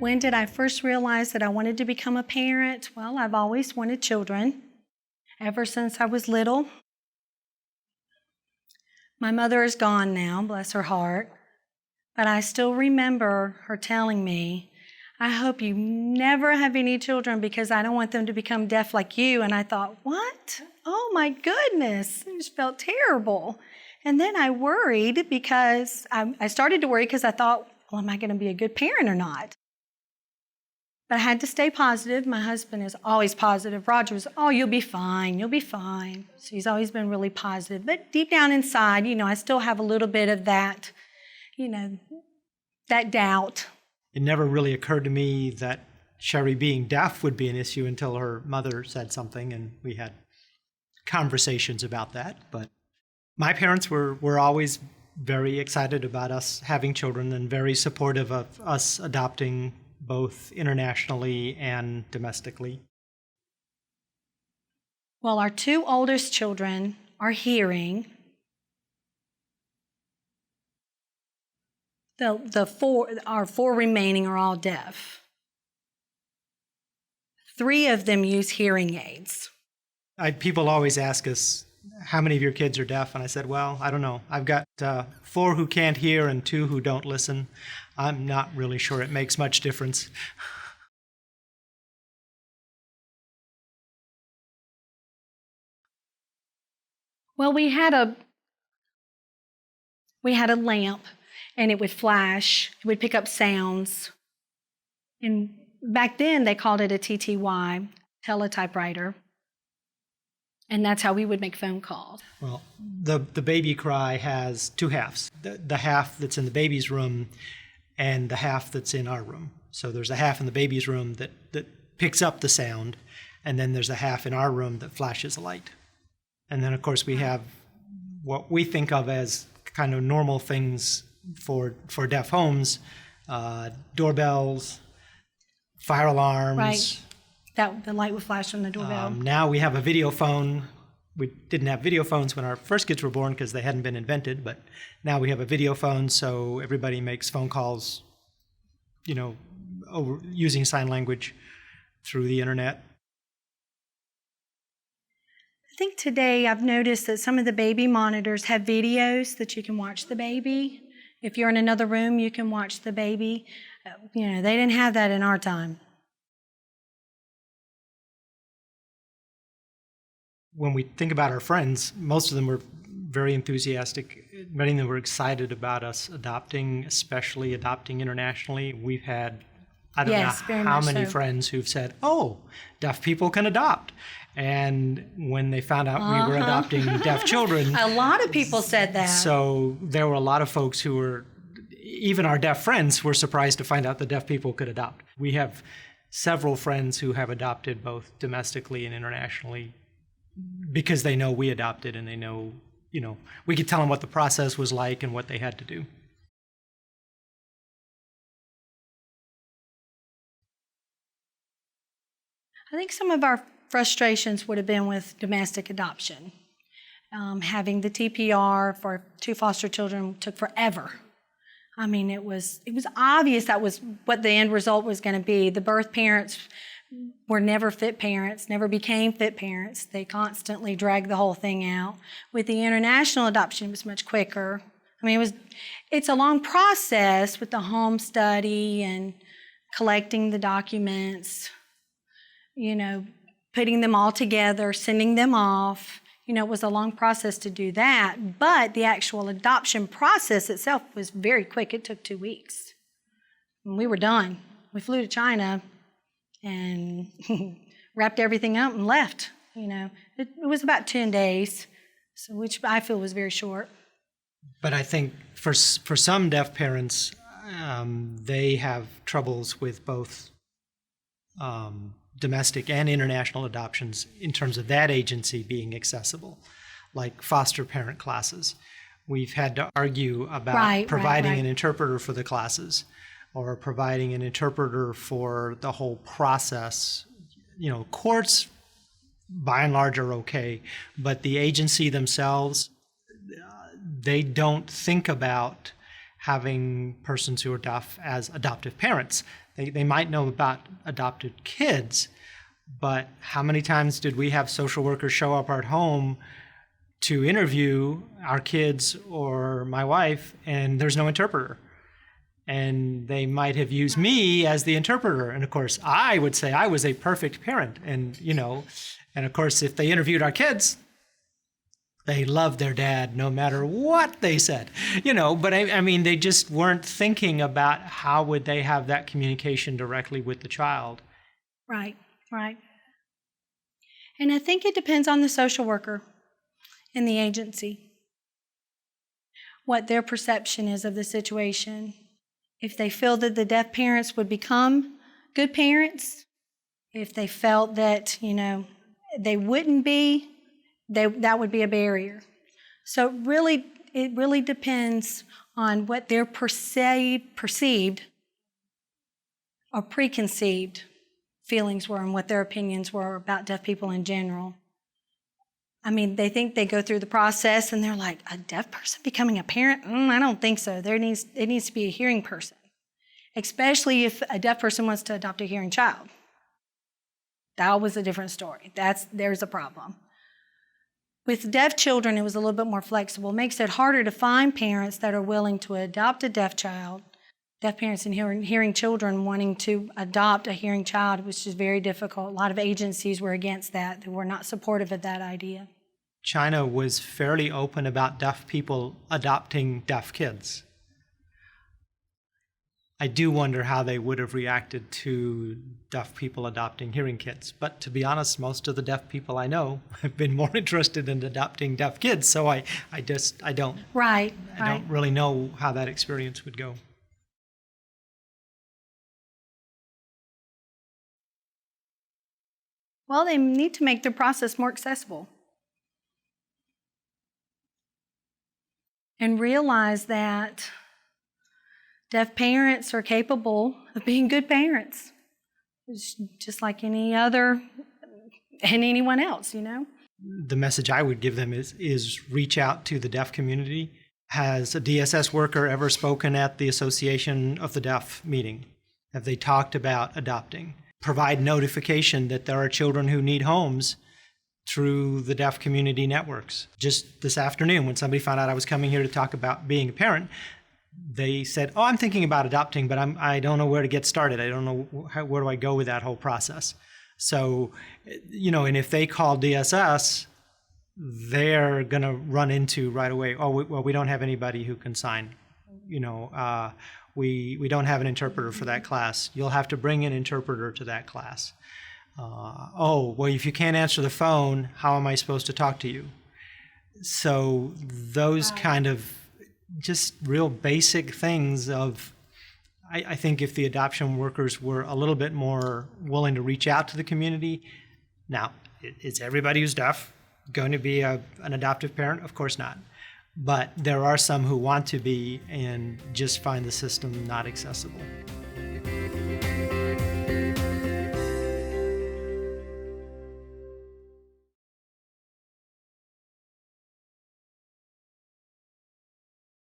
When did I first realize that I wanted to become a parent? Well, I've always wanted children, ever since I was little. My mother is gone now, bless her heart, but I still remember her telling me, I hope you never have any children because I don't want them to become deaf like you. And I thought, what? Oh my goodness, it just felt terrible. And then I worried because I started to worry because I thought, well, am I going to be a good parent or not? But I had to stay positive. My husband is always positive. Roger was, oh, you'll be fine. You'll be fine. So he's always been really positive. But deep down inside, I still have a little bit of that, that doubt. It never really occurred to me that Sherry being deaf would be an issue until her mother said something, and we had conversations about that. But my parents were always very excited about us having children and very supportive of us adopting both internationally and domestically. Well, our two oldest children are hearing. Our four remaining are all deaf. 3 of them use hearing aids. People always ask us, how many of your kids are deaf? And I said, well, I don't know. I've got 4 who can't hear and 2 who don't listen. I'm not really sure it makes much difference. Well, we had a lamp, and it would flash. It would pick up sounds. And back then, they called it a TTY, teletypewriter. And that's how we would make phone calls. Well, the baby cry has 2 halves. The half that's in the baby's room and the half that's in our room. So there's a half in the baby's room that picks up the sound, and then there's a half in our room that flashes a light. And then, of course, we have what we think of as kind of normal things for deaf homes, doorbells, fire alarms. Right. The light would flash from the doorbell. Now we have a video phone. We didn't have video phones when our first kids were born because they hadn't been invented, but now we have a video phone, so everybody makes phone calls, using sign language through the internet. I think today I've noticed that some of the baby monitors have videos that you can watch the baby. If you're in another room, you can watch the baby. They didn't have that in our time. When we think about our friends, most of them were very enthusiastic. Many of them were excited about us adopting, especially adopting internationally. We've had, I don't know how many friends who've said, oh, deaf people can adopt. And when they found out we were adopting deaf children. A lot of people said that. So there were a lot of folks who were, even our deaf friends were surprised to find out that deaf people could adopt. We have several friends who have adopted both domestically and internationally because they know we adopted, and they know, we could tell them what the process was like and what they had to do. I think some of our frustrations would have been with domestic adoption. Having the TPR for 2 foster children took forever. I mean, it was obvious that was what the end result was going to be. The birth parents were never fit parents, never became fit parents. They constantly dragged the whole thing out. With the international adoption, it was much quicker. I mean, it's a long process with the home study and collecting the documents, putting them all together, sending them off. It was a long process to do that, but the actual adoption process itself was very quick. It took 2 weeks. And we were done. We flew to China and wrapped everything up and left. It was about 10 days, which I feel was very short. But I think for some deaf parents, they have troubles with both domestic and international adoptions in terms of that agency being accessible, like foster parent classes. We've had to argue about providing an interpreter for the classes, or providing an interpreter for the whole process. Courts, by and large, are okay, but the agency themselves, they don't think about having persons who are deaf as adoptive parents. They might know about adopted kids, but how many times did we have social workers show up at home to interview our kids or my wife, and there's no interpreter? And they might have used me as the interpreter. And of course, I would say I was a perfect parent. And of course, if they interviewed our kids, they loved their dad no matter what they said, but I mean, they just weren't thinking about how would they have that communication directly with the child. Right. And I think it depends on the social worker and the agency, what their perception is of the situation. If they feel that the deaf parents would become good parents, if they felt that, they wouldn't be, that would be a barrier. So it really depends on what their perceived or preconceived feelings were and what their opinions were about deaf people in general. I mean, they think they go through the process and they're like, a deaf person becoming a parent? I don't think so. It needs to be a hearing person, especially if a deaf person wants to adopt a hearing child. That was a different story. There's a problem. With deaf children, it was a little bit more flexible. It makes it harder to find parents that are willing to adopt a deaf child. Deaf parents and hearing children wanting to adopt a hearing child was just very difficult. A lot of agencies were against that. They were not supportive of that idea. China was fairly open about deaf people adopting deaf kids. I do wonder how they would have reacted to deaf people adopting hearing kids. But to be honest, most of the deaf people I know have been more interested in adopting deaf kids. So I don't really know how that experience would go. Well, they need to make their process more accessible. And realize that deaf parents are capable of being good parents, just like anyone else, The message I would give them is reach out to the deaf community. Has a DSS worker ever spoken at the Association of the Deaf meeting? Have they talked about adopting? Provide notification that there are children who need homes through the deaf community networks. Just this afternoon, when somebody found out I was coming here to talk about being a parent, they said, I'm thinking about adopting, but I don't know where to get started. I don't know where do I go with that whole process. So, and if they call DSS, they're going to run into right away, we don't have anybody who can sign. We don't have an interpreter for that class. You'll have to bring an interpreter to that class. If you can't answer the phone, how am I supposed to talk to you? So those kind of just real basic things of, I think if the adoption workers were a little bit more willing to reach out to the community. Now, is everybody who's deaf going to be an adoptive parent? Of course not. But there are some who want to be and just find the system not accessible.